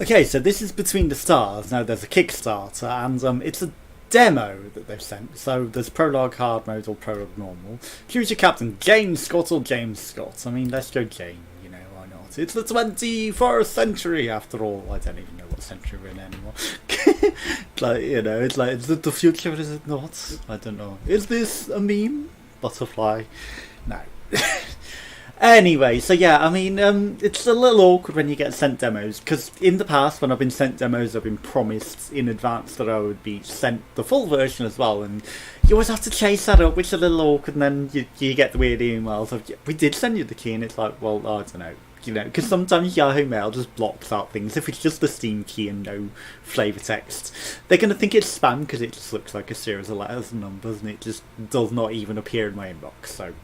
Okay, so this is Between the Stars. Now there's a Kickstarter, and it's a demo that they've sent. So there's prologue hard mode or prologue normal. Choose your captain, James Scott or James Scott. I mean, let's go Jane, you know, why not? It's the 21st century after all. I don't even know what century we're in anymore. Like, you know, it's like, is it the future, is it not? I don't know. Is this a meme? Butterfly? No. Anyway, so yeah, I mean, it's a little awkward when you get sent demos, because in the past, when I've been sent demos, I've been promised in advance that I would be sent the full version as well, and you always have to chase that up, which is a little awkward, and then you get the weird emails of, we did send you the key, and it's like, well, I don't know, you know, because sometimes Yahoo Mail just blocks out things. If it's just the Steam key and no flavour text, they're going to think it's spam, because it just looks like a series of letters and numbers, and it just does not even appear in my inbox, so...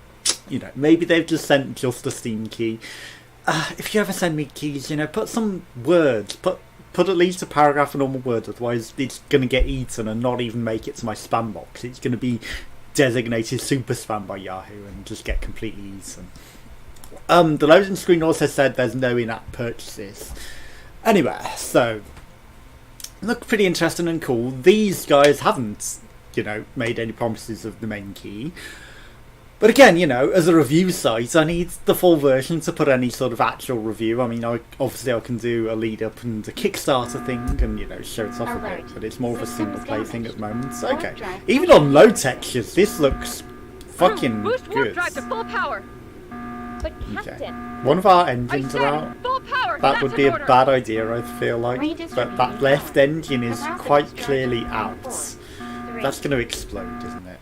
You know, maybe they've just sent just a Steam key. If you ever send me keys, you know, put some words, put at least a paragraph of normal words, otherwise it's going to get eaten and not even make it to my spam box. It's going to be designated super spam by Yahoo and just get completely eaten. The loading screen also said there's no in-app purchases. Anyway, so, look pretty interesting and cool. These guys haven't, you know, made any promises of the main key. But again, you know, as a review site, I need the full version to put any sort of actual review. I mean, obviously I can do a lead up and a Kickstarter thing and, you know, show it off a bit. But it's more of a single play thing at the moment. So, okay. Even on low textures, this looks fucking Boost warp good. drive to full power. But Captain, One of our engines are out. Full power. That would be a bad idea, I feel like. But that left engine is quite clearly out. That's going to explode, isn't it?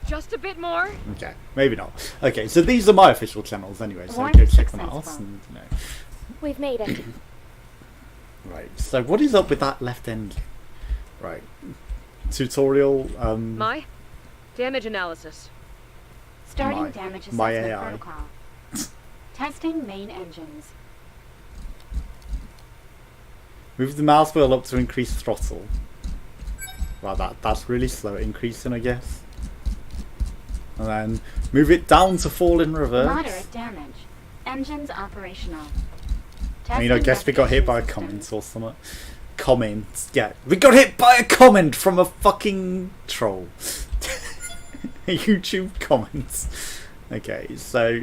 Just a bit more. Okay, maybe not. Okay, so these are my official channels anyway, so go check them out. And, you know. We've made it. Right, so what is up with that left engine? Right, tutorial. My damage analysis. Starting damage assessment my AI. protocol. Testing main engines. Move the mouse wheel up to increase throttle. Wow, that's really slow at increasing, I guess. And then move it down to fall in reverse. Moderate damage. Engines operational. I mean, I guess we got hit by a comment or something. Comment. Yeah, we got hit by a comment from a fucking troll. A YouTube comment. Okay, so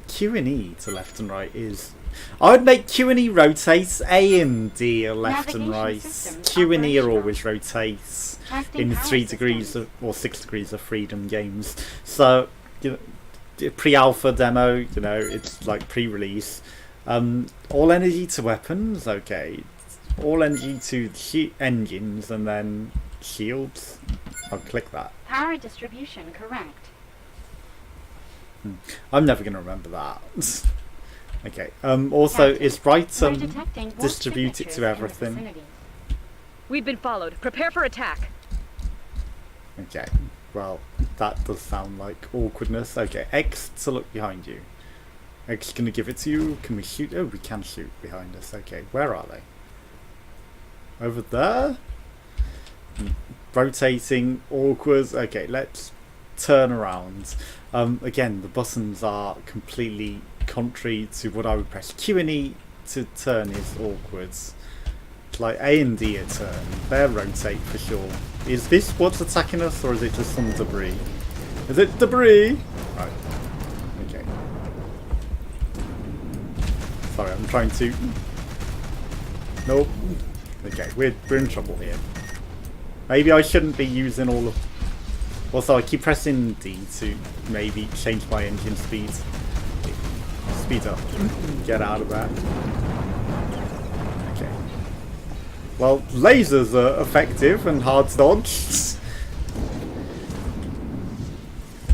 Q and E to left and right is... I would make Q and E rotate, A and D are left and right. Q and E are always rotate in 3 degrees of, or 6 degrees of freedom games. So, you know, pre-alpha demo, you know, it's like pre-release. All energy to weapons, okay. All energy to engines and then shields. I'll click that. Power distribution correct. I'm never going to remember that. Okay. Also, is right distribute it to everything. We've been followed. Prepare for attack. Okay. Well, that does sound like awkwardness. Okay. X to look behind you. X gonna give it to you. Can we shoot? Oh, we can shoot behind us. Okay. Where are they? Over there. Rotating. Awkward. Okay. Let's turn around. Again, the buttons are completely contrary to what I would press. Q and E to turn is awkward. Like A and D are turn. They're rotate for sure. Is this what's attacking us, or is it just some debris? Is it debris? Right. Okay. Sorry, I'm trying to... Nope. Okay, we're in trouble here. Maybe I shouldn't be using all of... Also, I keep pressing D to maybe change my engine speed. Speed up. Get out of that. Okay. Well, lasers are effective and hard to dodge.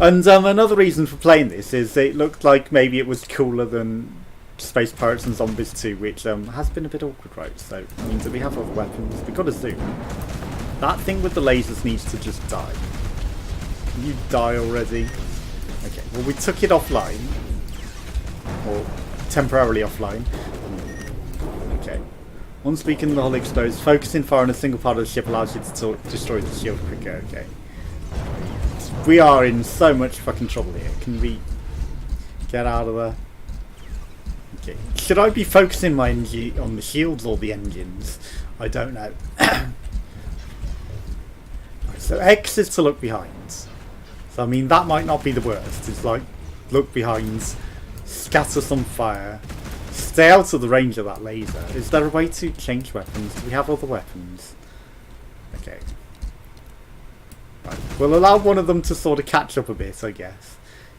And another reason for playing this is it looked like maybe it was cooler than Space Pirates and Zombies 2, which has been a bit awkward, right? So, it means that we have other weapons. We've got to zoom. That thing with the lasers needs to just die. Can you die already? Okay, well we took it offline. Or temporarily offline. Okay. Once weakened, the hull explodes. Focusing fire on a single part of the ship allows you to destroy the shield quicker. Okay. We are in so much fucking trouble here. Can we get out of there? Okay. Should I be focusing my energy on the shields or the engines? I don't know. So X is to look behind. So I mean that might not be the worst. It's like look behind, scatter some fire, stay out of the range of that laser. Is there a way to change weapons? Do we have other weapons? Okay. Right. We'll allow one of them to sort of catch up a bit, I guess.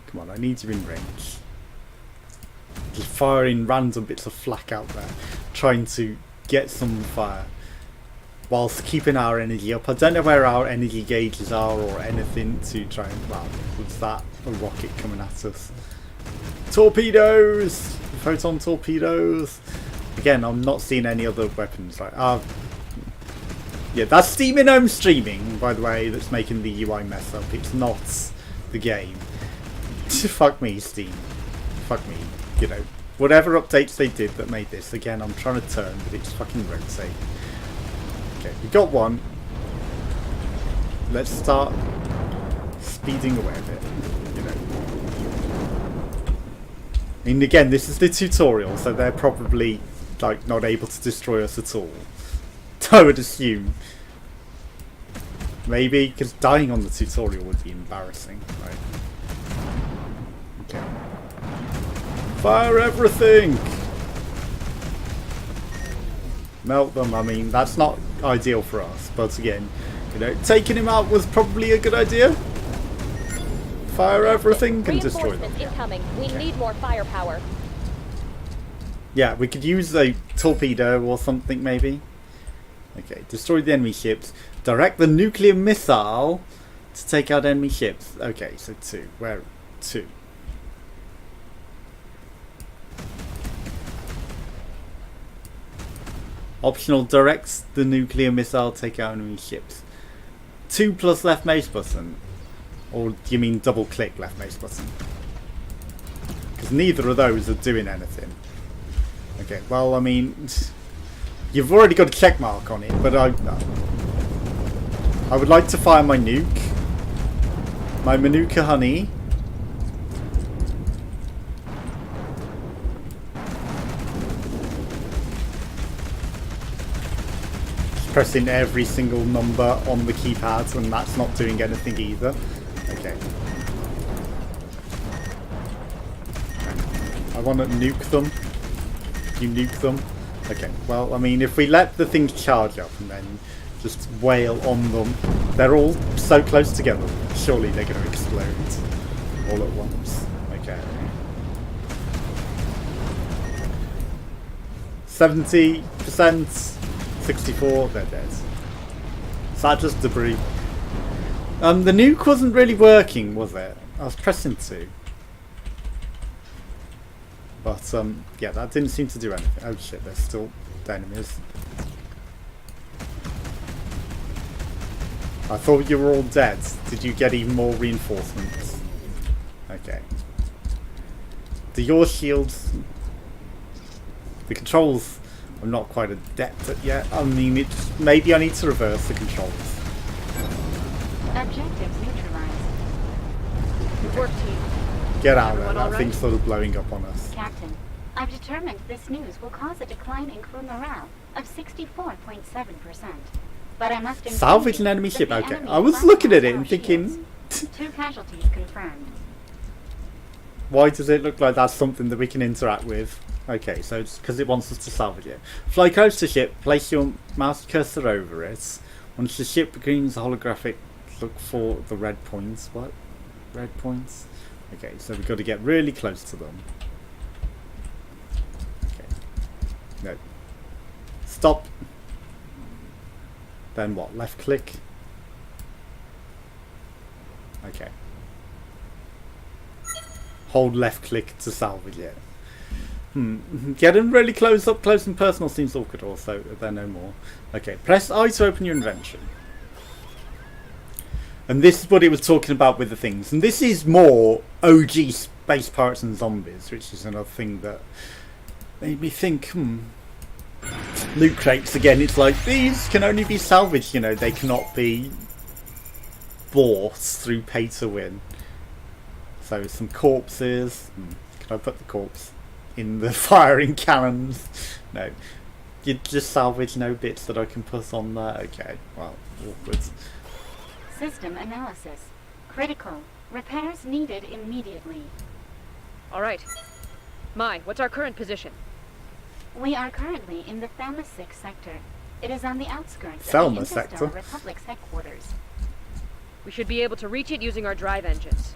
Come on, I need you in range. Just firing random bits of flak out there, trying to get some fire whilst keeping our energy up. I don't know where our energy gauges are or anything to try and... Well, was that a rocket coming at us? Torpedoes! Photon torpedoes! Again, I'm not seeing any other weapons. Right? Yeah, that's Steam in Home Streaming, by the way, that's making the UI mess up. It's not the game. Fuck me, Steam. Fuck me. You know, whatever updates they did that made this. Again, I'm trying to turn, but it's fucking rotating. Okay, we got one. Let's start speeding away a bit, you know. I mean, again, this is the tutorial, so they're probably, like, not able to destroy us at all. I would assume. Maybe, because dying on the tutorial would be embarrassing, right? Okay. Fire everything! Melt them. I mean, that's not ideal for us, but again, you know, taking him out was probably a good idea. Fire everything and destroy them. Incoming. We need more firepower. Yeah, we could use a torpedo or something maybe. Okay, destroy the enemy ships. Direct the nuclear missile to take out enemy ships. Okay, so 2. Where? 2. Optional, directs the nuclear missile to take out enemy ships. 2 plus left mouse button. Or do you mean double click left mouse button? Because neither of those are doing anything. Okay, well, I mean, you've already got a check mark on it, but I would like to fire my nuke. My Manuka honey. Pressing every single number on the keypad, and that's not doing anything either. Okay. I want to nuke them. You nuke them. Okay, well, I mean, if we let the things charge up and then just wail on them, they're all so close together. Surely they're going to explode all at once. Okay. 70%. 64, they're dead. Is that just debris? The nuke wasn't really working, was it? I was pressing 2. But, yeah, that didn't seem to do anything. Oh shit, there's still enemies. I thought you were all dead. Did you get even more reinforcements? Okay. Do your shields... The controls... I'm not quite adept at yet. I mean, it's maybe I need to reverse the controls. Objectives neutralized. Good work, team. Get out of there. Everyone all That thing's sort of blowing up on us. Captain, I've determined this news will cause a decline in crew morale of 64.7%. But I must inform Salvage you an enemy that ship. the Okay. enemy I was fires looking at it our and thinking, shields. 2 casualties confirmed. why does it look like that's something that we can interact with? Okay, so it's because it wants us to salvage it. Fly close to ship, place your mouse cursor over it. Once the ship begins holographic, look for the red points. What? Red points? Okay, so we've got to get really close to them. Okay. No. Stop. Then what? Left click? Okay. Hold left click to salvage it. Getting really close up close and personal seems awkward also. They're no more. Okay, press I to open your inventory. And this is what it was talking about with the things. And this is more OG Space Pirates and Zombies, which is another thing that made me think, loot crates, again, it's like, these can only be salvaged, you know, they cannot be bought through pay to win. So some corpses. Can I put the corpse? in the firing cannons. No. You just salvage no bits that I can put on there. Okay, well, awkward. System analysis. Critical. Repairs needed immediately. All right. Mai, what's our current position? We are currently in the Thelma 6 sector. It is on the outskirts Thelma of the sector? Interstar Republic's headquarters. We should be able to reach it using our drive engines.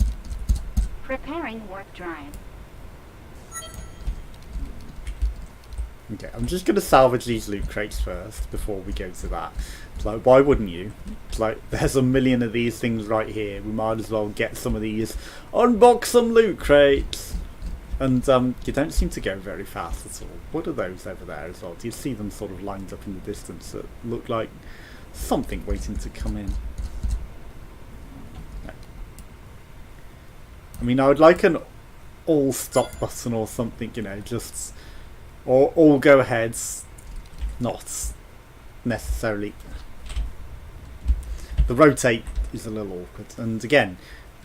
Preparing warp drive. Okay, I'm just going to salvage these loot crates first before we go to that. It's like, why wouldn't you? It's like, there's a million of these things right here. We might as well get some of these. Unbox some loot crates! And you don't seem to go very fast at all. What are those over there as well? Do you see them sort of lined up in the distance that look like something waiting to come in? No. I mean, I would like an all stop button or something, you know, just... Or all go aheads, not necessarily. The rotate is a little awkward. And again,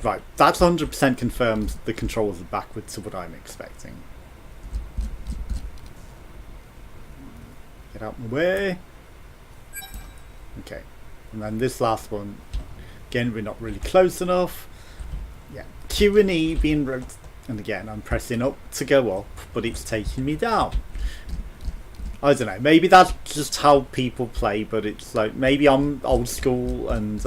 right, that's 100% confirmed the controls are backwards to what I'm expecting. Get out of my way. Okay, and then this last one, again, we're not really close enough. Yeah, Q and E being rotated. And again, I'm pressing up to go up, but it's taking me down. I don't know, maybe that's just how people play, but it's like, maybe I'm old school and,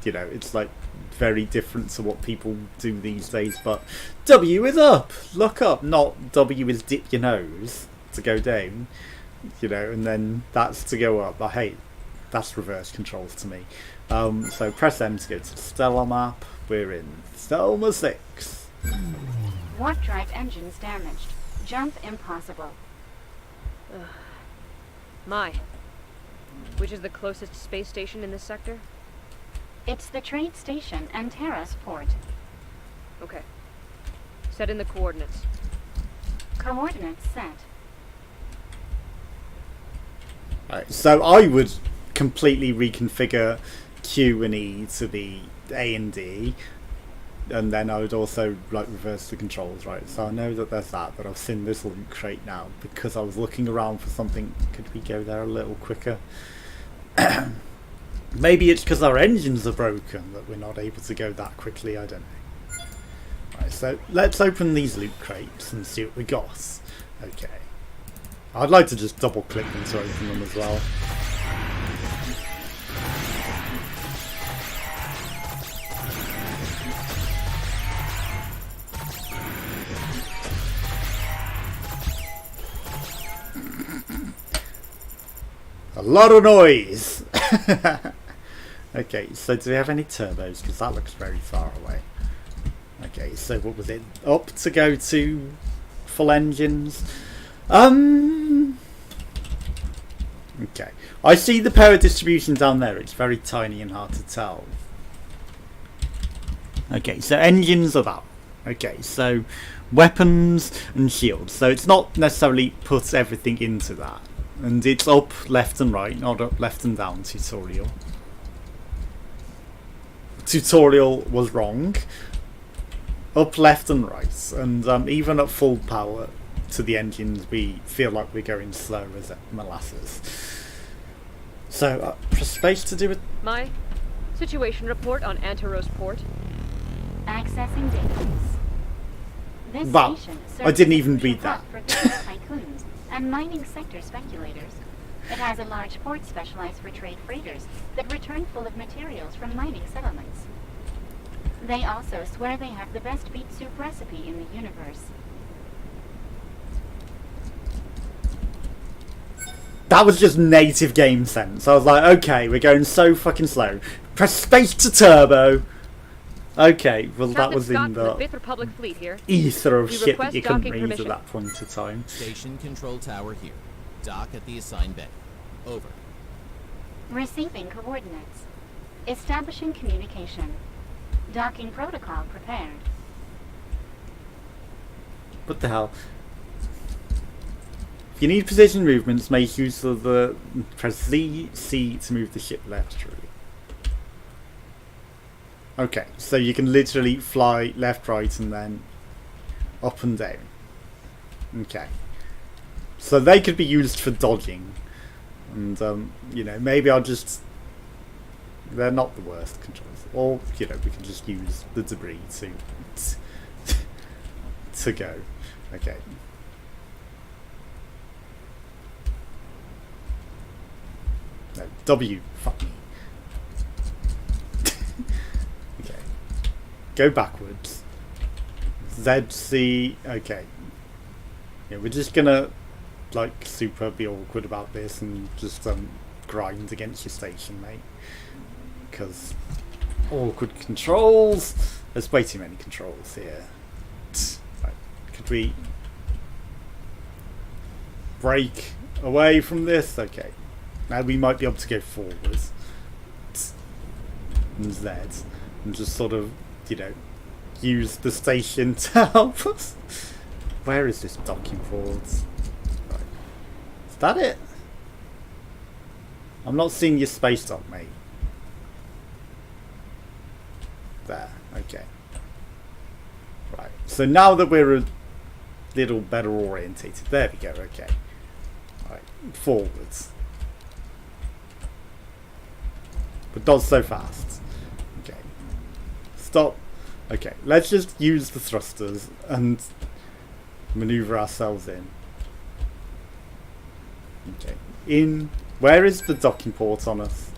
you know, it's like very different to what people do these days, but W is up, look up, not W is dip your nose to go down, you know, and then that's to go up. I hate, that's reverse controls to me. So press M to go to the Stellar map, we're in Thelma 6. Warp drive engines damaged. Jump impossible. Mai, which is the closest space station in this sector? It's the trade station and Terra's port. Okay. Set in the coordinates. Coordinates set. Right, so I would completely reconfigure Q and E to be A and D. And then I would also like reverse the controls, right? So I know that there's that, but I've seen this loot crate now because I was looking around for something. Could we go there a little quicker? Maybe it's because our engines are broken that we're not able to go that quickly. I don't know. Right, so let's open these loot crates and see what we got. Okay. I'd like to just double click them to open them as well. A lot of noise! Okay, so do we have any turbos? Because that looks very far away. Okay, so what was it? Up to go to full engines? Okay. I see the power distribution down there. It's very tiny and hard to tell. Okay, so engines are that. Okay, so weapons and shields. So it's not necessarily put everything into that. And it's up, left and right, not up, left and down tutorial. Tutorial was wrong. Up, left and right. And even at full power to the engines, we feel like we're going slow as molasses. So, press space to do it. Mai, situation report on Antaros port. Accessing database. This Wow, station I didn't even serves as a read that. hub for business tycoons and mining sector speculators. It has a large port specialized for trade freighters that return full of materials from mining settlements. They also swear they have the best beet soup recipe in the universe. That was just native game sense. I was like, okay, we're going so fucking slow. Press space to turbo. Okay, well that was in the Fifth Republic Fleet here. ether of We shit that request you couldn't docking read permission. at that point in time. Station control tower here. Dock at the assigned bay. Over. Receiving coordinates. Establishing communication. Docking protocol prepared. What the hell? If you need precision movements, make use of the press C to move the ship laterally. Okay, so you can literally fly left, right, and then up and down. Okay. So they could be used for dodging. And, you know, maybe I'll just... They're not the worst controls. Or, you know, we can just use the debris to go. Okay. No, W. Fuck me. Okay. Go backwards. Z, C. Okay. Yeah, we're just gonna, like, super be awkward about this and just, grind against your station, mate. Because awkward controls. There's way too many controls here. Right. Could we break away from this? Okay. Now we might be able to go forwards. And Z. And just sort of, you know, use the station to help us. Where is this docking ports? Right. Is that it? I'm not seeing your space dock, mate. There. Okay. Right. So now that we're a little better orientated. There we go. Okay. Right. Forwards. But not so fast. Okay. Stop. Okay. Let's just use the thrusters and maneuver ourselves in. Okay. In. Where is the docking port on us?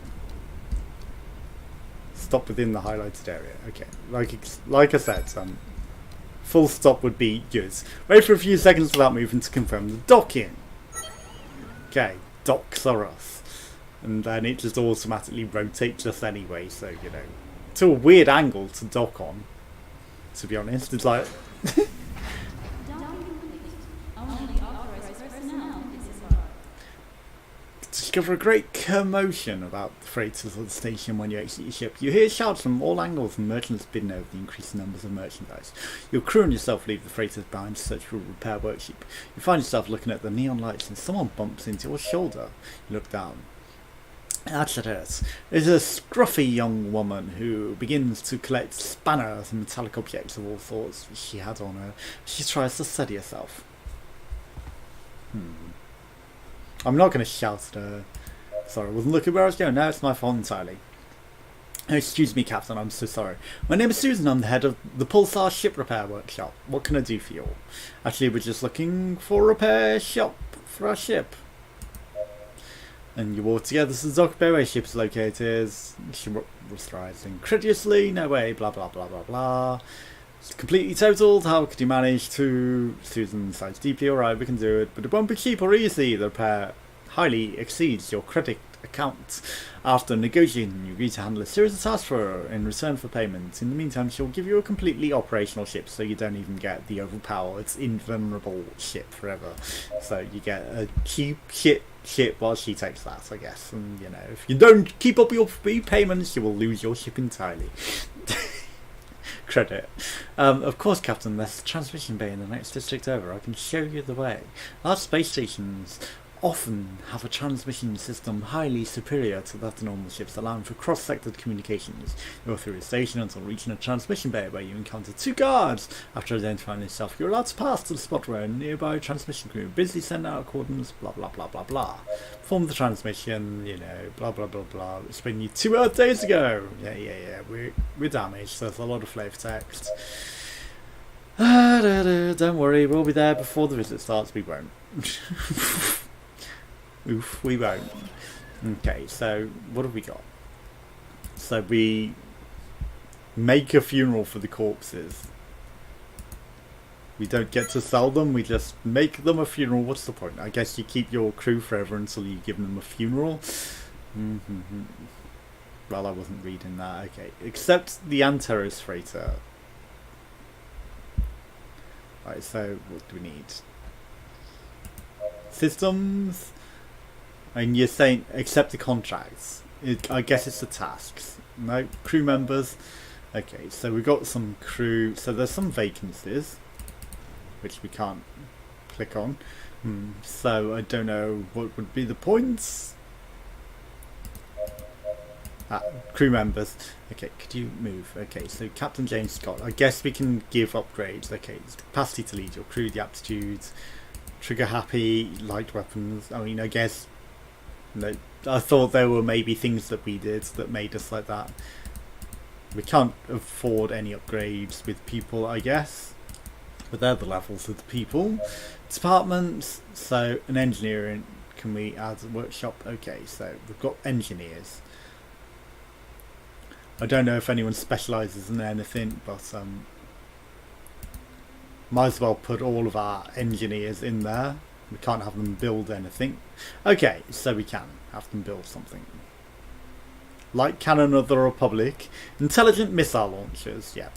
Stop within the highlighted area. Okay. Like I said, full stop would be good. Wait for a few seconds without moving to confirm the docking. Okay. Docks are us. And then it just automatically rotates us anyway, so, you know. To a weird angle to dock on, to be honest. It's like... Discover a great commotion about the freighters on the station when you exit your ship. You hear shouts from all angles and merchants bidding over the increasing numbers of merchandise. Your crew and yourself leave the freighters behind to search for a repair workshop. You find yourself looking at the neon lights and someone bumps into your shoulder. You look down. That's it is. There's a scruffy young woman who begins to collect spanners and metallic objects of all sorts she had on her. She tries to steady herself. I'm not going to shout at her. Sorry, I wasn't looking where I was going. No, it's my fault entirely. Oh, excuse me, Captain, I'm so sorry. My name is Susan, I'm the head of the Pulsar Ship Repair Workshop. What can I do for you all? Actually, we're just looking for a repair shop for our ship. And you walk together to the dock bay where ship is located. She replies incredulously, no way, blah blah blah blah blah. It's completely totaled. How could you manage to? Susan sighs deeply. Alright, we can do it, but it won't be cheap or easy. The repair highly exceeds your credit account. After negotiating, you agree to handle a series of tasks for her in return for payment. In the meantime, she'll give you a completely operational ship, so you don't even get the overpowered, invulnerable ship forever. So you get a cheap ship while she takes that, I guess. And, you know, if you don't keep up your payments, you will lose your ship entirely. Credit. Of course, Captain, there's a transmission bay in the next district over. I can show you the way. Large space stations often have a transmission system highly superior to that of normal ships, allowing for cross-sector communications. You go through a station until reaching a transmission bay where you encounter two guards. After identifying yourself, you're allowed to pass to the spot where a nearby transmission crew busy send out coordinates, blah blah blah blah blah. Perform the transmission, you know, blah blah blah blah. It's been you 2 Earth days ago. Yeah. We're damaged. There's a lot of flavor text. Don't worry, we'll be there before the visit starts. We won't. Oof, we won't. Okay, so what have we got? So we make a funeral for the corpses. We don't get to sell them, we just make them a funeral. What's the point? I guess you keep your crew forever until you give them a funeral. Well, I wasn't reading that. Okay, except the Anteros freighter. Right, so what do we need? Systems. And you're saying accept the contracts. I guess it's the tasks. No, crew members. Okay, so we've got some crew. So there's some vacancies, which we can't click on. So I don't know what would be the points. Crew members. Okay, could you move? Okay, so Captain James Scott. I guess we can give upgrades. Okay, it's capacity to lead your crew, the aptitudes. trigger happy light weapons. I mean, I guess, I thought there were maybe things that we did that made us like that. We can't afford any upgrades with people, I guess, but they're the levels of the people. Departments, so an engineering, can we add a workshop? Okay, so we've got engineers. I don't know if anyone specialises in anything, but might as well put all of our engineers in there. We can't have them build anything. Okay, so we can have them build something. Light cannon of the Republic. Intelligent missile launchers, yeah.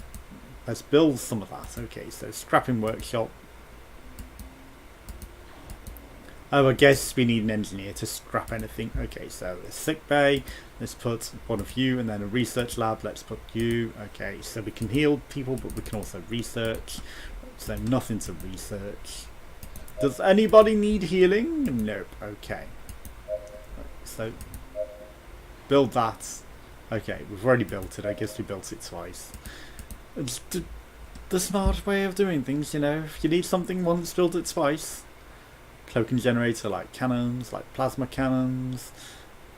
Let's build some of that. Okay, so scrapping workshop. Oh, I guess we need an engineer to scrap anything. Okay, so a sick bay. Let's put one of you, and then a research lab. Let's put you. Okay, so we can heal people, but we can also research. So nothing to research. Does anybody need healing? Nope. Okay. So build that. Okay, we've already built it. I guess we built it twice. It's the smart way of doing things, you know. If you need something once, build it twice. Cloaking generator, like cannons, like plasma cannons,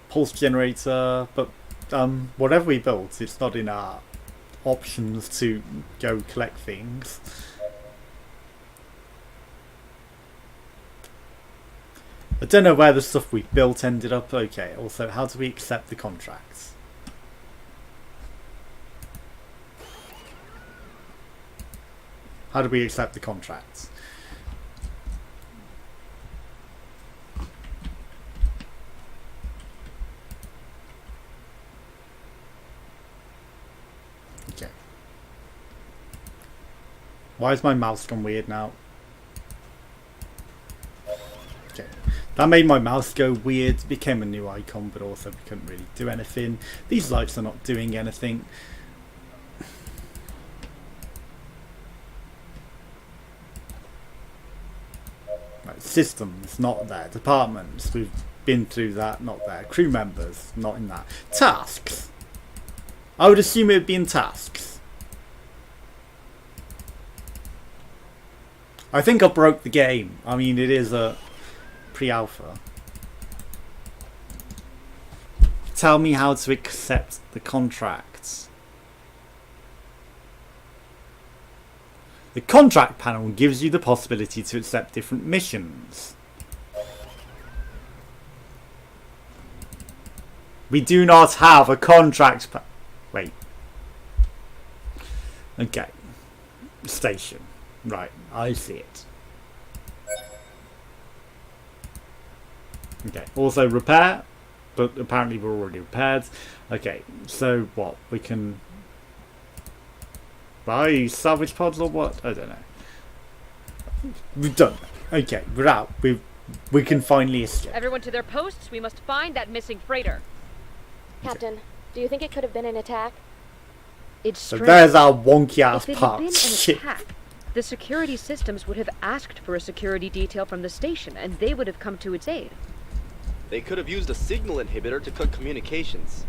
pulse generator, but whatever we built, it's not in our options to go collect things. I don't know where the stuff we built ended up. Okay, also, how do we accept the contracts? How do we accept the contracts? Okay. Why is my mouse gone weird now? Okay. That made my mouse go weird. It became a new icon, but also we couldn't really do anything. These lights are not doing anything. Right, systems, not there. Departments, we've been through that, not there. Crew members, not in that. Tasks. I would assume it would be in tasks. I think I broke the game. I mean, it is a pre-alpha. Tell me how to accept the contracts. The contract panel gives you the possibility to accept different missions. We do not have a contract wait. Okay. Station. Right, I see it. Okay, also repair, but apparently we're already repaired. Okay, so what? We can buy salvage pods or what? I don't know. We've done. Okay, we're out. We can finally escape. Everyone to their posts. We must find that missing freighter. Captain, do you think it could have been an attack? It's So strange. there's our wonky ass If it had been parts. an Shit. attack, the security systems would have asked for a security detail from the station, and they would have come to its aid. They could have used a signal inhibitor to cut communications.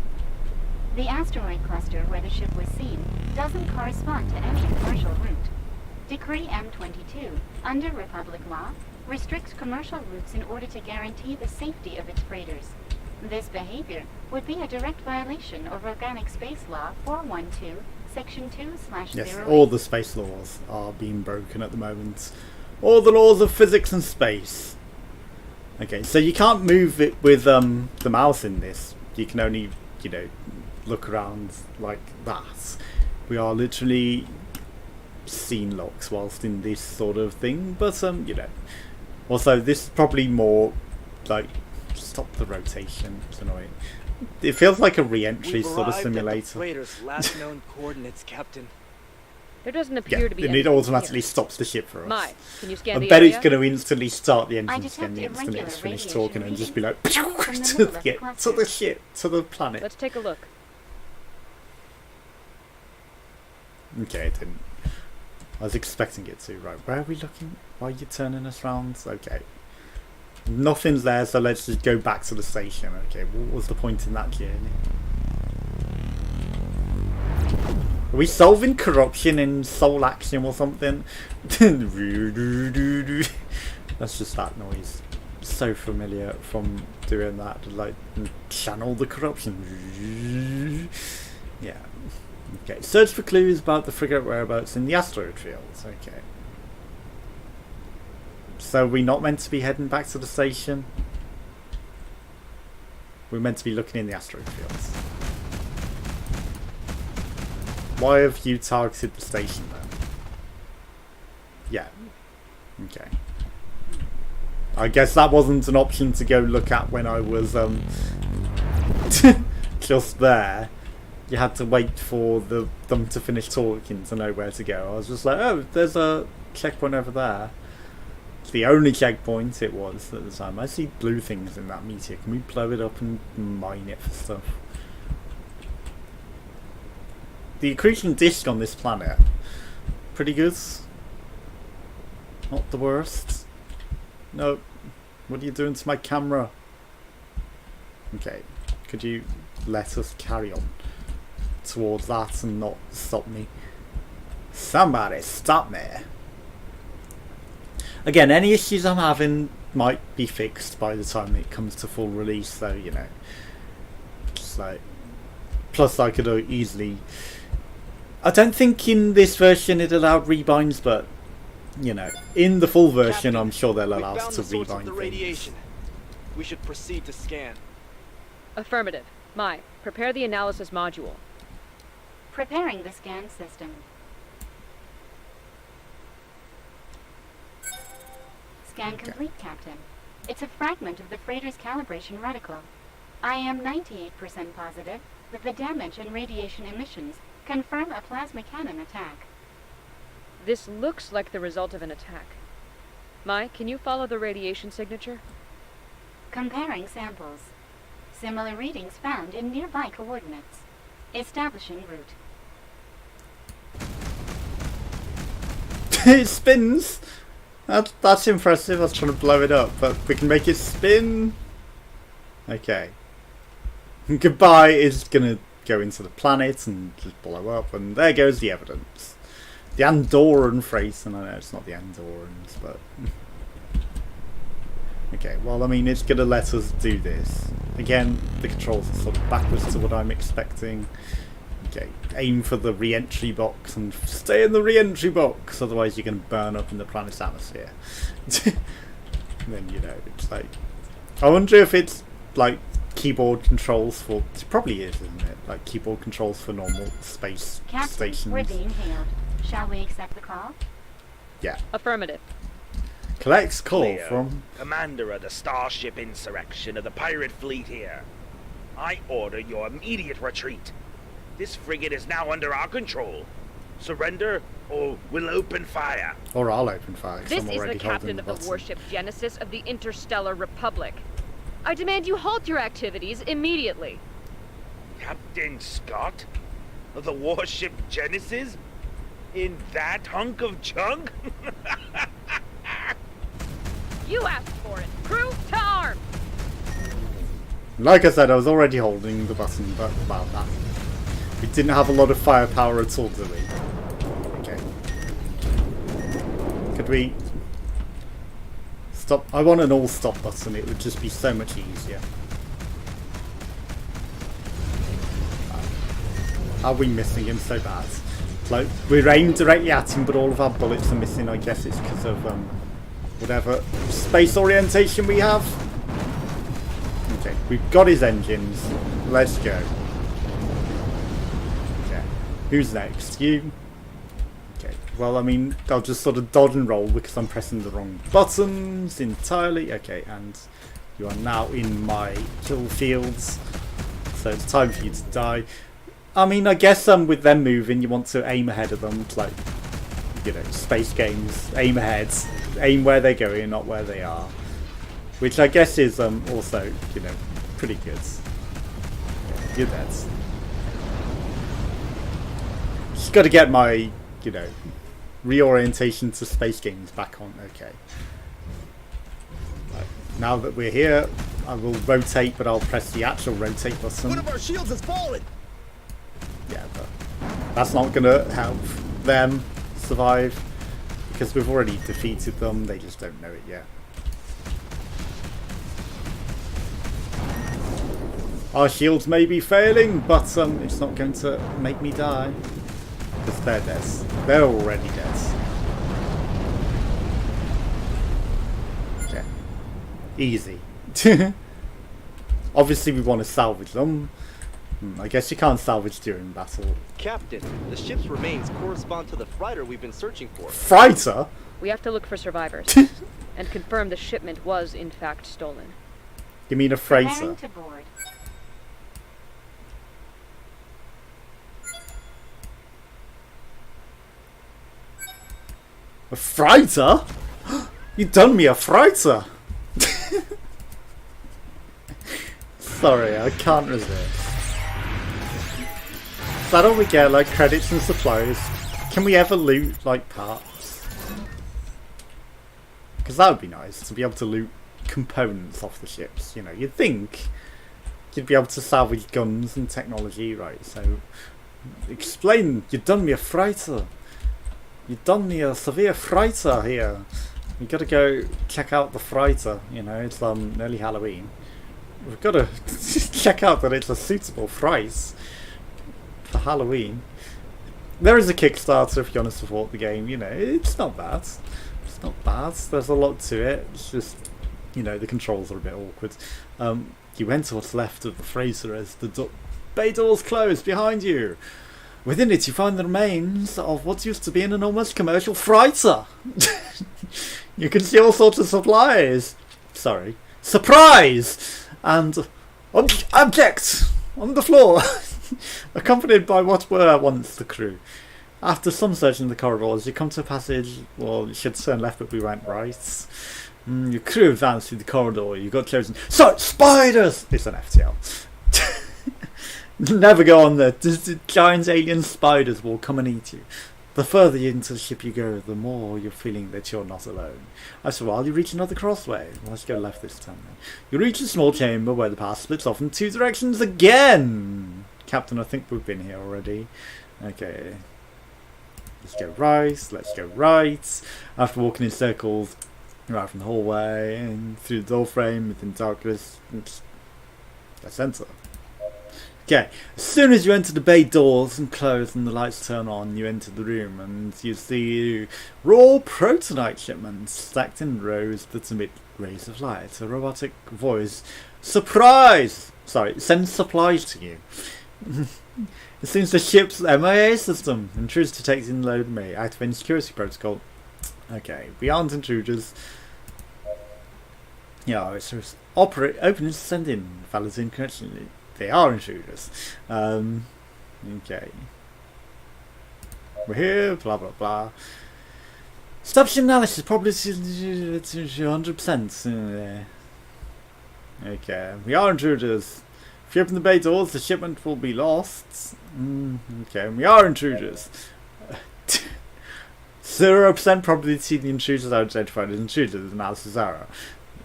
The asteroid cluster where the ship was seen doesn't correspond to any commercial route. Decree M22, under Republic law, restricts commercial routes in order to guarantee the safety of its freighters. This behavior would be a direct violation of Organic Space Law 412, Section 2/08. Yes, all the space laws are being broken at the moment. All the laws of physics and space. Okay, so you can't move it with the mouse in this. You can only, you know, look around like that. We are literally scene locks whilst in this sort of thing, but you know. Also, this is probably more like stop the rotation. It's annoying. It feels like a re-entry sort of simulator. At the freighter's last known coordinates, Captain. There doesn't Yeah, appear to be and it anything automatically here. stops the ship for us. Mai, can you scan I the bet area? it's going to instantly start the engine detect scan the instant irregular it's finished radiation talking and just be like readings from the to middle of the the cluster. ship, to the planet. Let's take a look. Okay, it didn't. I was expecting it to. Right, where are we looking? Why are you turning us round? Okay. Nothing's there, so let's just go back to the station. Okay, what was the point in that journey? Are we solving corruption in Soul Action or something? That's just that noise. So familiar from doing that, like channel the corruption. Yeah. Okay. Search for clues about the frigate whereabouts in the asteroid fields. Okay. So we're not meant to be heading back to the station. We're meant to be looking in the asteroid fields. Why have you targeted the station then? Yeah. Okay. I guess that wasn't an option to go look at when I was just there. You had to wait for them to finish talking to know where to go. I was just like, oh, there's a checkpoint over there. It's the only checkpoint it was at the time. I see blue things in that meteor. Can we blow it up and mine it for stuff? The accretion disk on this planet, pretty good. Not the worst. No. What are you doing to my camera? Okay. Could you let us carry on towards that and not stop me? Somebody stop me. Again, any issues I'm having might be fixed by the time it comes to full release, though, you know. Just like... Plus I could easily... I don't think in this version it allowed rebinds, but... You know, in the full version, Captain, I'm sure they'll allow we us found to the source of rebind the things. radiation. We should proceed to scan. Affirmative. Mai, prepare the analysis module. Preparing the scan system. Scan complete, Captain. It's a fragment of the freighter's calibration reticle. I am 98% positive that the damage and radiation emissions confirm a plasma cannon attack. This looks like the result of an attack. Mai, can you follow the radiation signature? Comparing samples. Similar readings found in nearby coordinates. Establishing route. It spins! That's impressive. I was trying to blow it up, but we can make it spin. Okay. Goodbye is gonna go into the planet and just blow up, and there goes the evidence. The Andorran phrase, and I know it's not the Andorrans, but... Okay, well, I mean, it's gonna let us do this. Again, the controls are sort of backwards to what I'm expecting. Okay, aim for the re-entry box and stay in the re-entry box, otherwise you're going to burn up in the planet's atmosphere. And then, you know, it's like... I wonder if it's, like, keyboard controls for... It probably is, isn't it? Like, keyboard controls for normal space Captain, stations. we're being hailed. Shall we accept the call? Yeah. Affirmative. Collects call Cleo, from... Commander of the Starship Insurrection of the Pirate Fleet here. I order your immediate retreat. This frigate is now under our control. Surrender, or we'll open fire. Or I'll open fire, 'cause This I'm is already the captain holding of the the button. warship Genesis of the Interstellar Republic. I demand you halt your activities immediately. Captain Scott? Of the warship Genesis? In that hunk of junk? You asked for it. Crew to arms! Like I said, I was already holding the button, but about that. We didn't have a lot of firepower at all, did we? Okay. Could we... Stop? I want an all-stop button, it would just be so much easier. Are we missing him so bad? Like, we're aimed directly at him, but all of our bullets are missing. I guess it's because of, whatever space orientation we have. Okay, we've got his engines. Let's go. Okay, who's next? You? Okay, well, I mean, I'll just sort of dodge and roll because I'm pressing the wrong buttons entirely. Okay, and you are now in my kill fields. So it's time for you to die. I mean, I guess with them moving, you want to aim ahead of them. It's like, you know, space games. Aim ahead. Aim where they're going, not where they are. Which I guess is also, you know, pretty good. You're dead. Just got to get my, you know, reorientation to space games back on. Okay. Right. Now that we're here, I will rotate, but I'll press the actual rotate button. One of our shields has fallen! Yeah, but that's not going to help them survive because we've already defeated them. They just don't know it yet. Our shields may be failing, but it's not going to make me die. Because they're dead. They're already dead. Okay. Easy. Obviously we want to salvage them. I guess you can't salvage during battle. Captain, the ship's remains correspond to the freighter we've been searching for. Freighter? We have to look for survivors and confirm the shipment was in fact stolen. You mean a freighter? Preparing to board. A freighter? You done me a freighter! Sorry, I can't resist. Is that all we get, like credits and supplies? Can we ever loot, like, parts? Because that would be nice, to be able to loot components off the ships, you know. You'd think you'd be able to salvage guns and technology, right? So, explain, you've done me a freighter. You've done me a severe freighter here. We gotta go check out the freighter, you know, it's nearly Halloween. We've gotta check out that it's a suitable price for Halloween. There is a Kickstarter if you want to support the game, you know, it's not bad. It's not bad, there's a lot to it, it's just, you know, the controls are a bit awkward. You enter what's left of the freighter as the bay doors close behind you. Within it you find the remains of what used to be an enormous commercial freighter. You can see all sorts of supplies. Sorry. Surprise! And objects on the floor. Accompanied by what were once the crew. After some searching the corridors, you come to a passage. Well, you should turn left, but we went right. Your crew advanced through the corridor. You got chosen. So, spiders! It's an FTL. Never go on there. The giant alien spiders will come and eat you. The further into the ship you go, the more you're feeling that you're not alone. After a while, you reach another crossway. Let's go left this time then. You reach a small chamber where the path splits off in two directions again. Captain, I think we've been here already. Okay. Let's go right. Let's go right. After walking in circles, right from the hallway and through the door frame within darkness, let's enter. Okay, as soon as you enter the bay doors and close and the lights turn on, you enter the room and you see raw protonite shipments stacked in rows that emit rays of light. A robotic voice, surprise! Sorry, sends supplies to you. It seems the ship's MIA system. Intruders detected in load may activate security protocol. Okay, we aren't intruders. Yeah, it's just open and send in. Valid connection. They are intruders. Okay. We're here, blah blah blah. Stopship analysis, probably 100%. Okay, we are intruders. If you open the bay doors, the shipment will be lost. Okay, we are intruders. 0% probability the intruders are identified as intruders. Analysis error.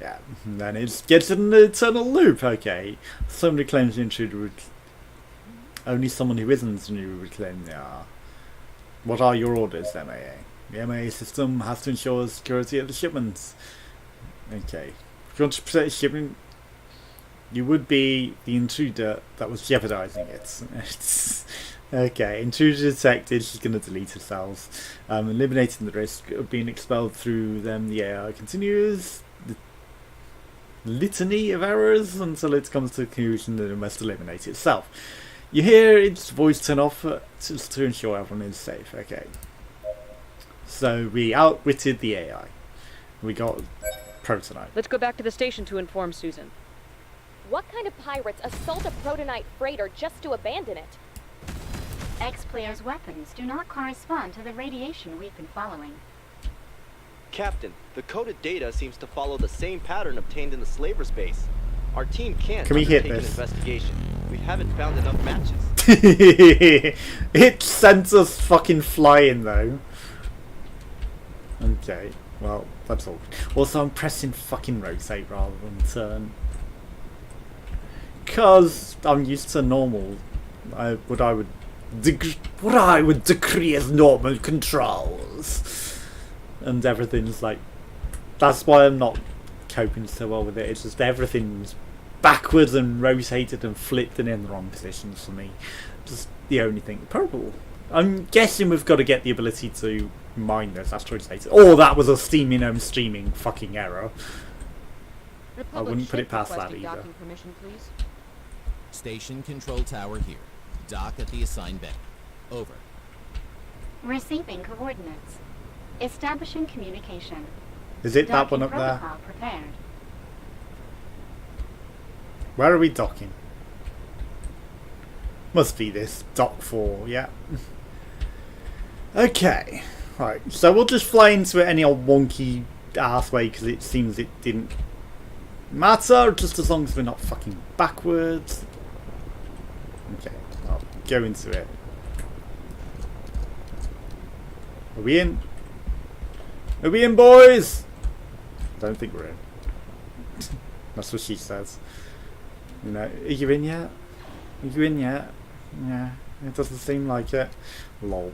Yeah, and then it gets in an eternal loop. Okay, somebody claims the intruder would. Only someone who isn't the intruder would claim they are. What are your orders, MAA? The MAA system has to ensure security of the shipments. Okay, if you want to protect the shipment, you would be the intruder that was jeopardizing it. Okay, intruder detected. She's going to delete herself. Eliminating the risk of being expelled through them. The AI continues the litany of errors until it comes to the conclusion that it must eliminate itself. You hear its voice turn off just to ensure everyone is safe. Okay. So we outwitted the AI. We got protonite. Let's go back to the station to inform Susan. What kind of pirates assault a protonite freighter just to abandon it? X-Player's weapons do not correspond to the radiation we've been following. Captain, the coded data seems to follow the same pattern obtained in the slaver's base. Our team can't Can we hit undertake an this? investigation. We haven't found enough matches. It sent us fucking flying though. Okay, well, that's all. Also, I'm pressing fucking rotate rather than turn. Because I'm used to normal. What I would decree as normal controls. And everything's like. That's why I'm not coping so well with it. It's just everything's backwards and rotated and flipped and in the wrong positions for me. Just the only thing. Probable. I'm guessing we've got to get the ability to mine those asteroids later. Oh, that was a steaming home streaming fucking error. I wouldn't put it past that either. Docking permission, please. Station control tower here. Dock at the assigned bay. Over. Receiving coordinates. Establishing communication. Is it that Docking one up there? protocol prepared. Where are we docking? Must be this. Dock 4, yeah. Okay. Right, so we'll just fly into it any old wonky ass way because it seems it didn't matter, just as long as we're not fucking backwards. Okay, I'll go into it. Are we in? Are we in, boys? Don't think we're in. That's what she says. You know, are you in yet? Are you in yet? Yeah, it doesn't seem like it. Lol.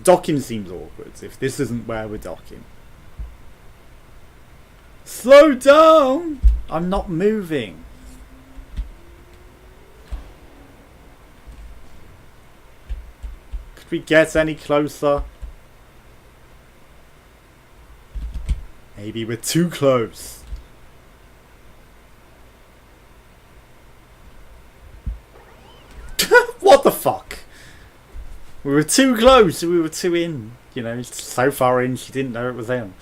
Docking seems awkward if this isn't where we're docking. Slow down! I'm not moving. Could we get any closer? Maybe we're too close. What the fuck? We were too close, we were too in. You know, so far in she didn't know it was in.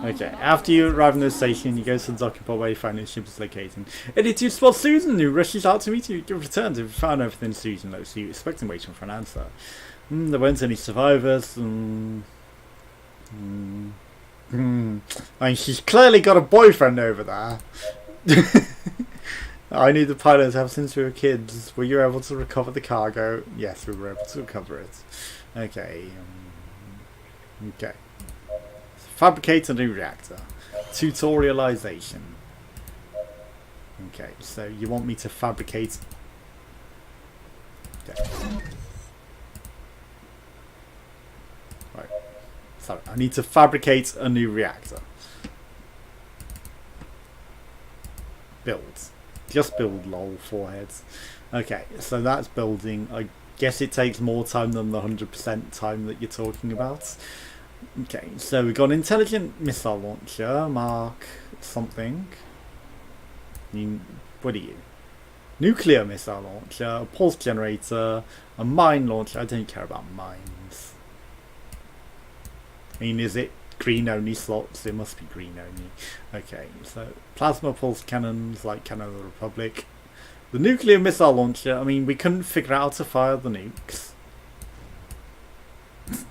Okay, after you arrive in the station, you go to the docking port where you find the ship is located. And it's you spot Susan, who rushes out to meet you. You return to find everything Susan knows, so you expect and waiting for an answer. There weren't any survivors. I mean, she's clearly got a boyfriend over there. I knew the pilots ever since we were kids. Were you able to recover the cargo? Yes, we were able to recover it. Okay. Okay. Fabricate a new reactor. Tutorialization. Okay, so you want me to fabricate... Okay. Right. Sorry, I need to fabricate a new reactor. Build. Just build, lol, foreheads. Okay, so that's building. I guess it takes more time than the 100% time that you're talking about. Okay, so we've got an intelligent missile launcher, Mark something. What are you? Nuclear missile launcher, a pulse generator, a mine launcher. I don't care about mines. I mean, is it green only slots? It must be green only. Okay, so plasma pulse cannons like Cannon of the Republic. The nuclear missile launcher, I mean, we couldn't figure out how to fire the nukes.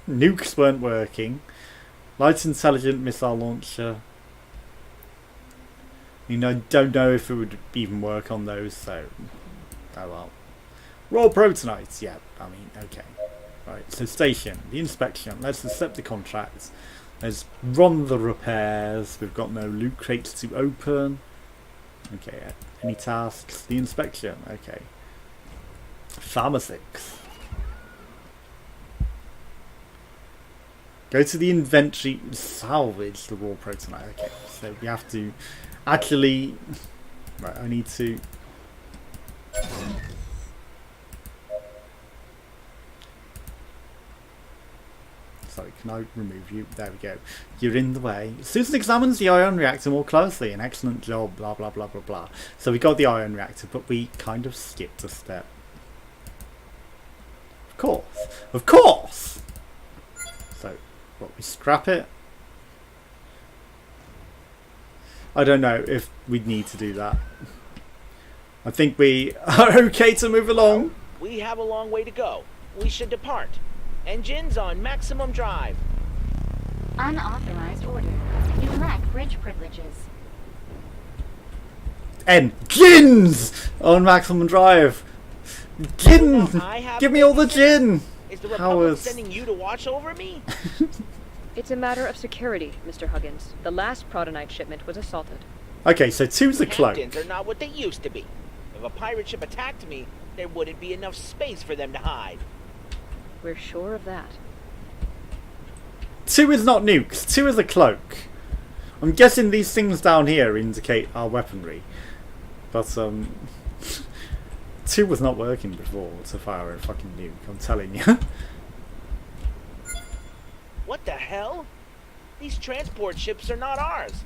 Nukes weren't working. Light intelligent missile launcher. I mean, I don't know if it would even work on those, so... Oh well. Raw protonites, yeah, I mean, okay. Right, so station, the inspection, let's accept the contract. Let's run the repairs. We've got no loot crates to open. Okay, any tasks? The inspection, okay. Pharmacics. Go to the inventory, salvage the raw protonite. Okay, so we have to actually... Right, I need to... Sorry, can I remove you? There we go. You're in the way. Susan examines the ion reactor more closely. An excellent job, blah, blah, blah, blah, blah. So we got the ion reactor, but we kind of skipped a step. Of course. Of course! So, what, we scrap it? I don't know if we'd need to do that. I think we are okay to move along. We have a long way to go. We should depart. Engines on maximum drive. Unauthorized order. You lack bridge privileges. Engines on maximum drive. Gin! Give me all the gin! Is the Republic sending you to watch over me? It's a matter of security, Mr. Huggins. The last protonite shipment was assaulted. Okay, so two's a cloak. Captains are not what they used to be. If a pirate ship attacked me, there wouldn't be enough space for them to hide. We're sure of that. 2 is not nukes. 2 is a cloak. I'm guessing these things down here indicate our weaponry. But, 2 was not working before to fire a fucking nuke, I'm telling you. What the hell? These transport ships are not ours.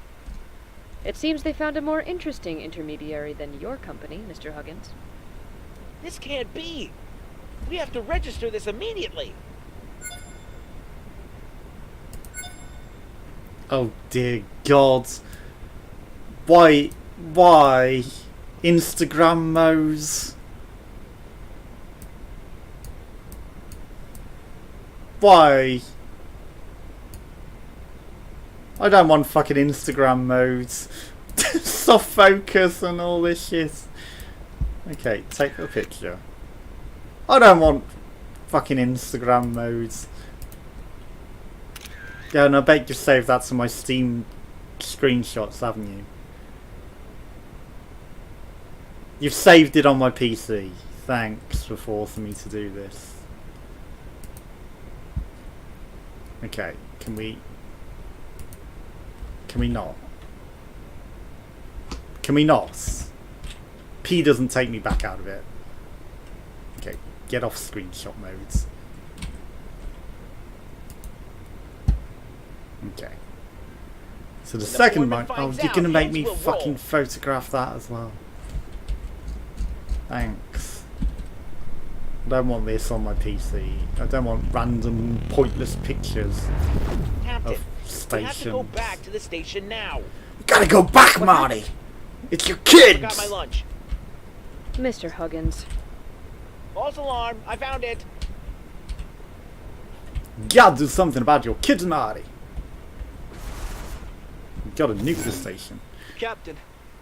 It seems they found a more interesting intermediary than your company, Mr. Huggins. This can't be. We have to register this immediately. Oh dear God. Why? Instagram modes? Why? I don't want fucking Instagram modes. Soft focus and all this shit. Okay, take the picture. I don't want fucking Instagram modes. Yeah, and I bet you saved that to my Steam screenshots, haven't you? You've saved it on my PC. Thanks for forcing me to do this. Okay, can we not? Can we not? P doesn't take me back out of it. Okay, get off screenshot modes. Okay. So the second one, oh, you're gonna make me fucking photograph that as well. Thanks. I don't want this on my PC. I don't want random, pointless pictures Captain, of we have to go stations. back to the station now. You gotta go back, Marty! It's your I got kids! my lunch. Mr. Huggins. False alarm. I found it. You gotta do something about your kids, Marty! You gotta nuke the station. Captain,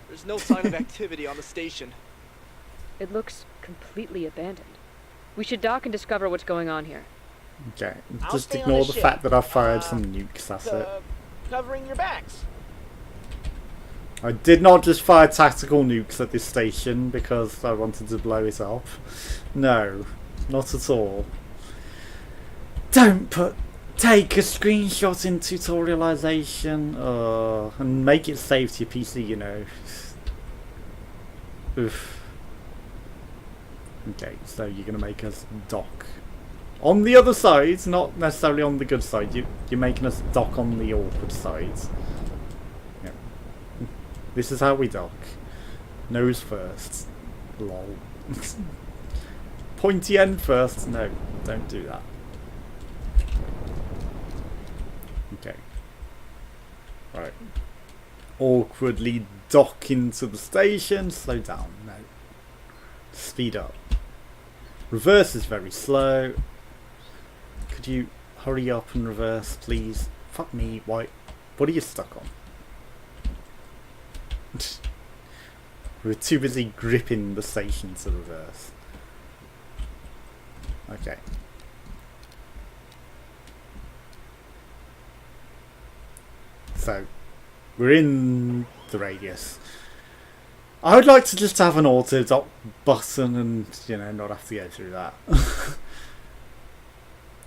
there's no sign of activity on the station. It looks completely abandoned. We should dock and discover what's going on here. Okay, I'll just stay on ignore the the ship. fact that I fired some nukes, that's it. Covering your backs. I did not just fire tactical nukes at this station because I wanted to blow it up. No, not at all. Don't take a screenshot in tutorialization and make it save to your PC, you know. Oof. Okay, so you're going to make us dock. On the other side, not necessarily on the good side. You're making us dock on the awkward side. Yeah. This is how we dock. Nose first. Lol. Pointy end first. No, don't do that. Okay. Right. Awkwardly dock into the station. Slow down. No. Speed up. Reverse is very slow. Could you hurry up and reverse, please? Fuck me. Why? What are you stuck on? We're too busy gripping the station to reverse. Okay. So, we're in the radius. I would like to just have an auto dock button and, you know, not have to go through that.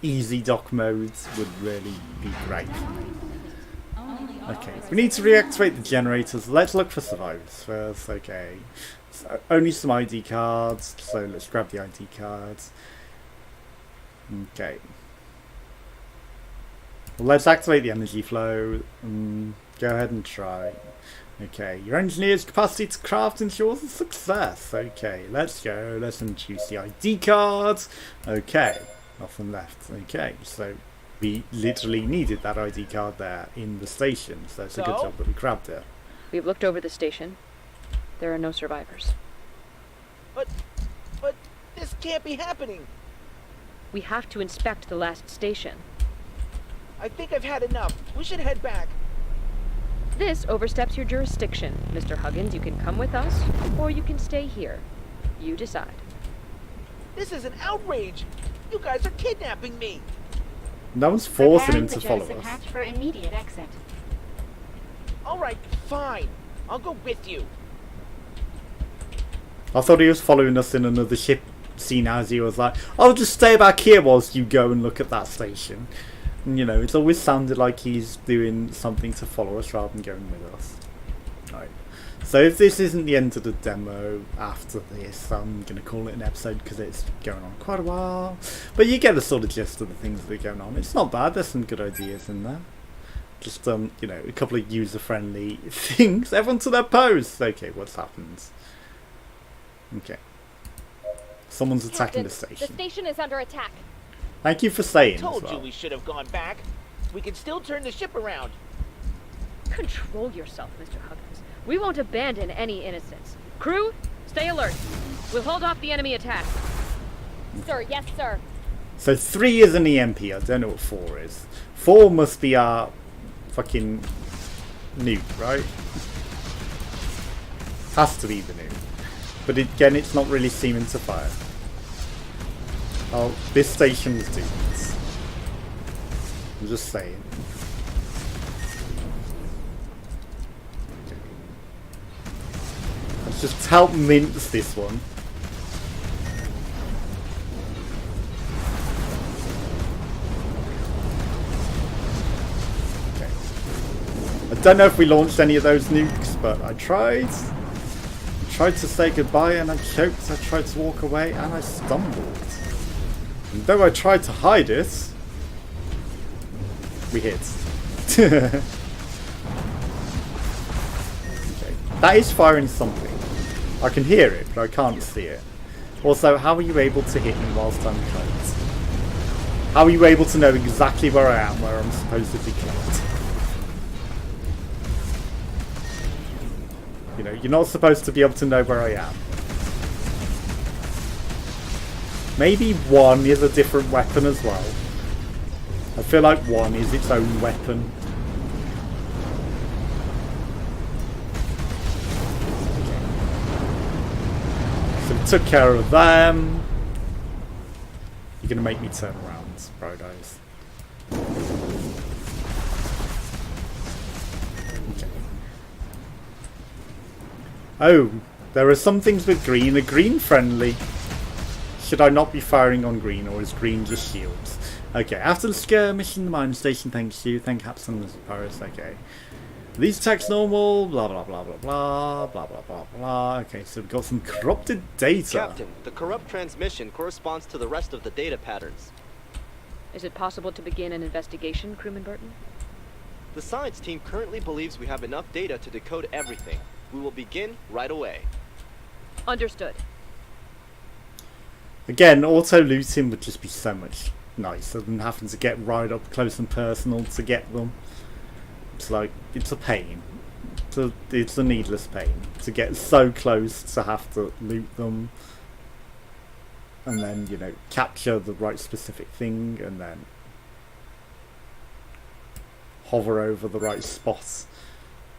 Easy dock modes would really be great for me. Okay, we need to reactivate the generators. Let's look for survivors first, okay. So, only some ID cards, so let's grab the ID cards. Okay. Well, let's activate the energy flow. Go ahead and try. Okay, your engineer's capacity to craft ensures a success. Okay, let's go. Let's introduce the ID cards. Okay, nothing left. Okay, so we literally needed that ID card there in the station. So it's a good job that we grabbed it. We've looked over the station. There are no survivors. But this can't be happening. We have to inspect the last station. I think I've had enough. We should head back. This oversteps your jurisdiction, Mr. Huggins. You can come with us, or you can stay here. You decide. This is an outrage. You guys are kidnapping me. No one's forcing him Preparing to the follow jettison us. hatch for immediate exit. All right, fine. I'll go with you. I thought he was following us in another ship seen as he was like, I'll just stay back here whilst you go and look at that station. And, you know, it's always sounded like he's doing something to follow us rather than going with us. Right. So if this isn't the end of the demo after this, I'm going to call it an episode because it's going on quite a while. But you get the sort of gist of the things that are going on. It's not bad, there's some good ideas in there. Just, you know, a couple of user-friendly things. Everyone to their post! Okay, what's happened? Okay. Someone's attacking the station. The station is under attack. Thank you for saying Told as well. you we should have gone back. We can still turn the ship around. Control yourself, Mr. Huggins. We won't abandon any innocents. Crew, stay alert. We'll hold off the enemy attack. Sir, yes, sir. So 3 is an EMP, I don't know what 4 is. 4 must be our fucking nuke, right? Has to be the nuke. But again, it's not really seeming to fire. Oh, this station's doomed. I'm just saying. Okay. Let's just help mince this one. I don't know if we launched any of those nukes, but I tried. I tried to say goodbye and I choked. I tried to walk away and I stumbled. And though I tried to hide it, we hit. Okay. That is firing something. I can hear it, but I can't see it. Also, how are you able to hit me whilst I'm close? How are you able to know exactly where I am, where I'm supposed to be close? You know, you're not supposed to be able to know where I am. Maybe 1 is a different weapon as well. I feel like 1 is its own weapon. Okay. So we took care of them. You're going to make me turn around, Brodos. Oh, there are some things with green. Are green friendly? Should I not be firing on green, or is green just shields? Okay, after the skirmish in the mining station, thank you. Thank Captain Paris, okay. These attacks normal, blah blah blah blah blah, blah blah blah blah. Okay, so we've got some corrupted data. Captain, the corrupt transmission corresponds to the rest of the data patterns. Is it possible to begin an investigation, Crewman Burton? The science team currently believes we have enough data to decode everything. We will begin right away. Understood. Again, auto-looting would just be so much nicer than having to get right up close and personal to get them. It's like, it's a pain. It's a needless pain to get so close to have to loot them. And then, you know, capture the right specific thing and then hover over the right spot.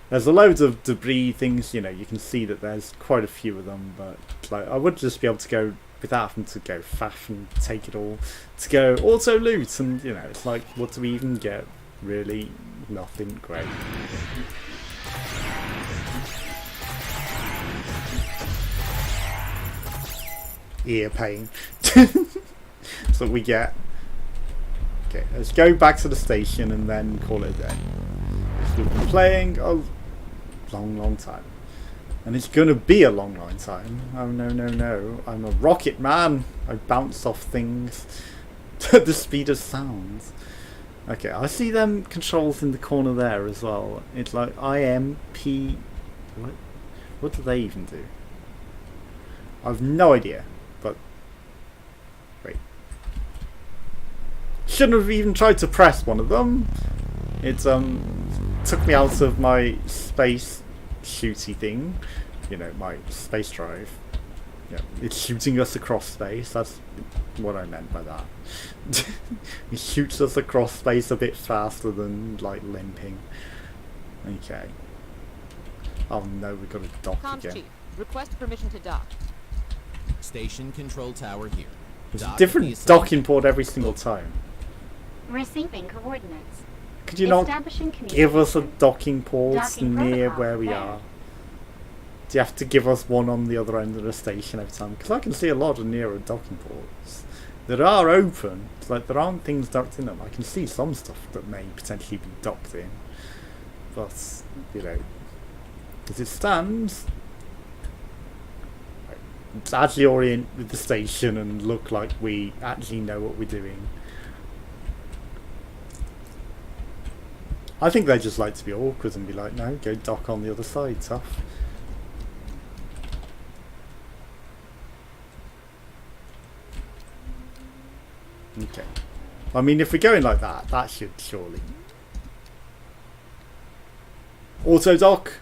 There's a load of debris things, you know, you can see that there's quite a few of them, but like I would just be able to go without having to go faff and take it all, to go auto loot, and you know, it's like, what do we even get? Really, nothing great. Ear pain. That's what we get. Okay, let's go back to the station and then call it a day. We've been playing a long time. And it's gonna be a long time. Oh no. I'm a rocket man. I bounce off things at the speed of sound. Okay, I see them controls in the corner there as well. It's like IMP. What do they even do? I've no idea. But wait. Shouldn't have even tried to press one of them. It took me out of my space shooty thing, you know, my space drive. Yeah, it's shooting us across space. That's what I meant by that. It shoots us across space a bit faster than like limping. Okay. Oh no, we've got to dock Comms again. Chief, request permission to dock. Station control tower here. There's a Dock at the different assigned docking port every single time. Receiving coordinates. Could you not Establishing give us a communication. docking port Docking near protocol where we there. are? Do you have to give us one on the other end of the station every time? Because I can see a lot of nearer docking ports that are open. It's like there aren't things docked in them. I can see some stuff that may potentially be docked in. But, you know, as it stands, let's actually orient with the station and look like we actually know what we're doing. I think they just like to be awkward and be like, no, go dock on the other side, tough. Okay. I mean, if we're going like that, that should surely... Auto dock.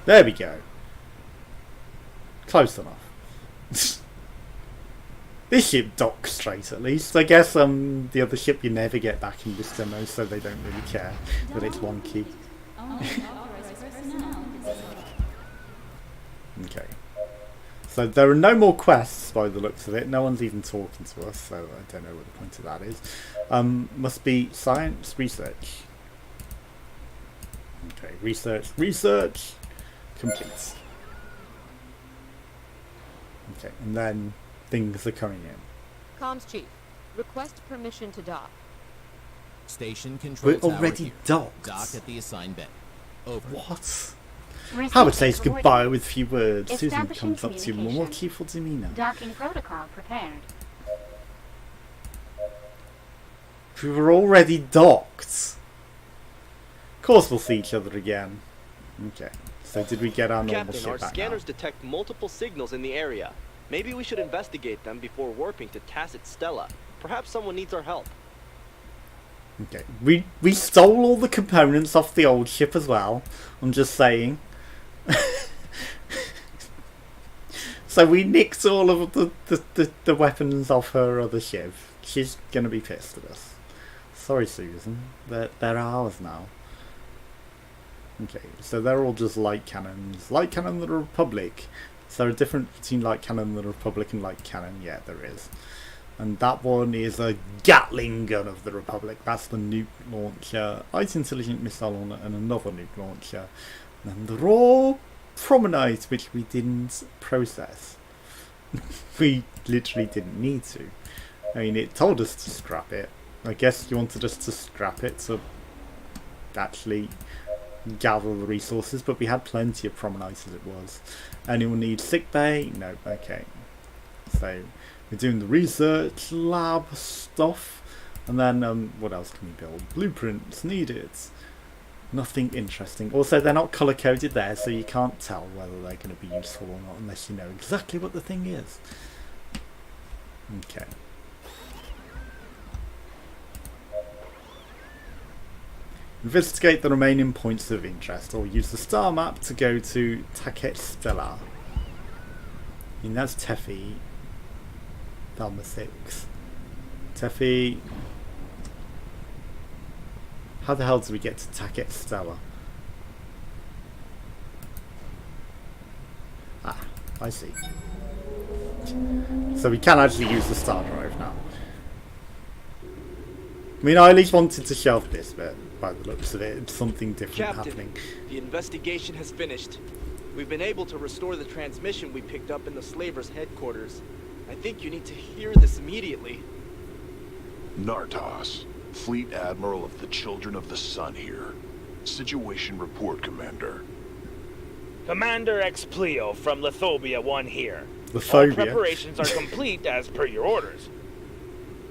There we go. Close enough. This ship docks straight at least. I guess the other ship you never get back in this demo, so they don't really care that it's wonky. Okay. So there are no more quests by the looks of it. No one's even talking to us, so I don't know what the point of that is. Must be science research. Okay, research complete. Okay, and then things are coming in. Comms chief, request permission to dock. Station control We're tower already here. docked. Dock at the assigned bay. Over. What? Received Howard says coordinates. goodbye with few words. Susan Establishing comes up to you with a more cheerful demeanour. Docking protocol prepared. We were already docked. Of course we'll see each other again. Okay. So did we get our normal Captain, ship our back scanners now? detect multiple signals in the area. Maybe we should investigate them before warping to Tacit Stella. Perhaps someone needs our help. Okay. We stole all the components off the old ship as well. I'm just saying. So we nicked all of the weapons off her other ship. She's gonna be pissed at us. Sorry, Susan. They're ours now. Okay, so they're all just light cannons. Light cannon of the Republic. Is there a difference between light cannon of the Republic and light cannon? Yeah, there is. And that one is a Gatling gun of the Republic. That's the nuke launcher. Ice intelligent missile on it and another nuke launcher. And then the raw promenade, which we didn't process. We literally didn't need to. I mean, it told us to scrap it. I guess you wanted us to scrap it to actually gather the resources, but we had plenty of promenades as it was. Anyone need sick bay? No, okay. So we're doing the research lab stuff, and then what else can we build? Blueprints needed. Nothing interesting. Also, they're not color coded there, so you can't tell whether they're going to be useful or not unless you know exactly what the thing is. Okay. Investigate the remaining points of interest, or use the star map to go to Tacit Stella. I mean, that's Teffy. Thelma 6. Teffy. How the hell do we get to Tacit Stella? Ah, I see. So we can actually use the star drive now. I mean, I at least wanted to shelve this, but by the looks of it, it's something different happening. The investigation has finished. We've been able to restore the transmission we picked up in the slavers' headquarters. I think you need to hear this immediately. Nartos, Fleet Admiral of the Children of the Sun here. Situation report, Commander. Commander Explio from Lithobia 1 here. All Lithobia? preparations are complete as per your orders.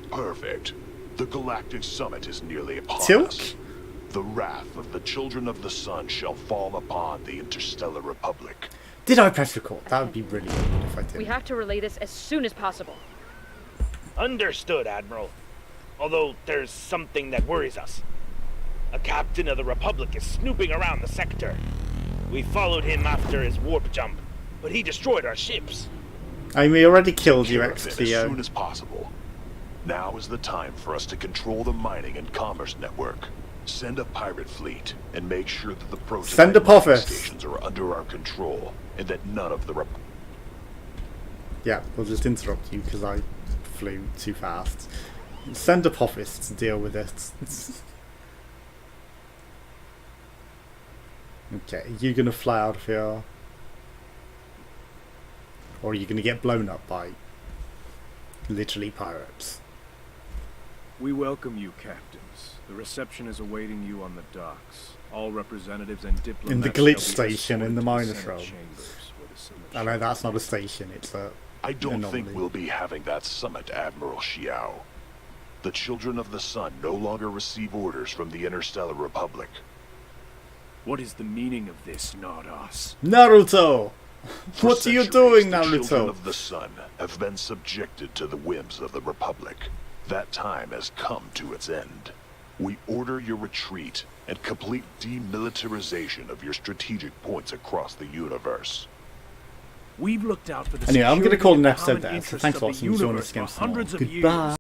Perfect. The Galactic Summit is nearly upon Tilk? us. The wrath of the Children of the Sun shall fall upon the Interstellar Republic. Did I press record? That would be really good if I did. We have to relay this as soon as possible. Understood, Admiral. Although there's something that worries us. A captain of the Republic is snooping around the sector. We followed him after his warp jump, but he destroyed our ships. I mean, we already killed you, Care of it as soon Explio. as possible. Now is the time for us to control the mining and commerce network. Send a pirate fleet and make sure that the Send a prototype Puffus. stations are under our control and that none of the Yeah, we'll just interrupt you because I flew too fast. Send a Puffus to deal with it. Okay, are you gonna fly out of here? Or are you gonna get blown up by literally pirates? We welcome you, captains. The reception is awaiting you on the docks. All representatives and diplomats In the shall be glitch station in the escorted to minus Senate realm. chambers, where the summit I know that's not a station, it's a... I don't anomaly. think we'll be having that summit, Admiral Xiao. The Children of the Sun no longer receive orders from the Interstellar Republic. What is the meaning of this, not us? Naruto! For What are you centuries, doing, the Children Naruto? of the Sun have been subjected to the whims of the Republic. That time has come to its end. We order your retreat and complete demilitarization of your strategic points across the universe. We've looked out for the Anyway, I'm going to security call an and episode common there, so interests thanks for of the watching and join universe us again for for more. hundreds of Goodbye. years.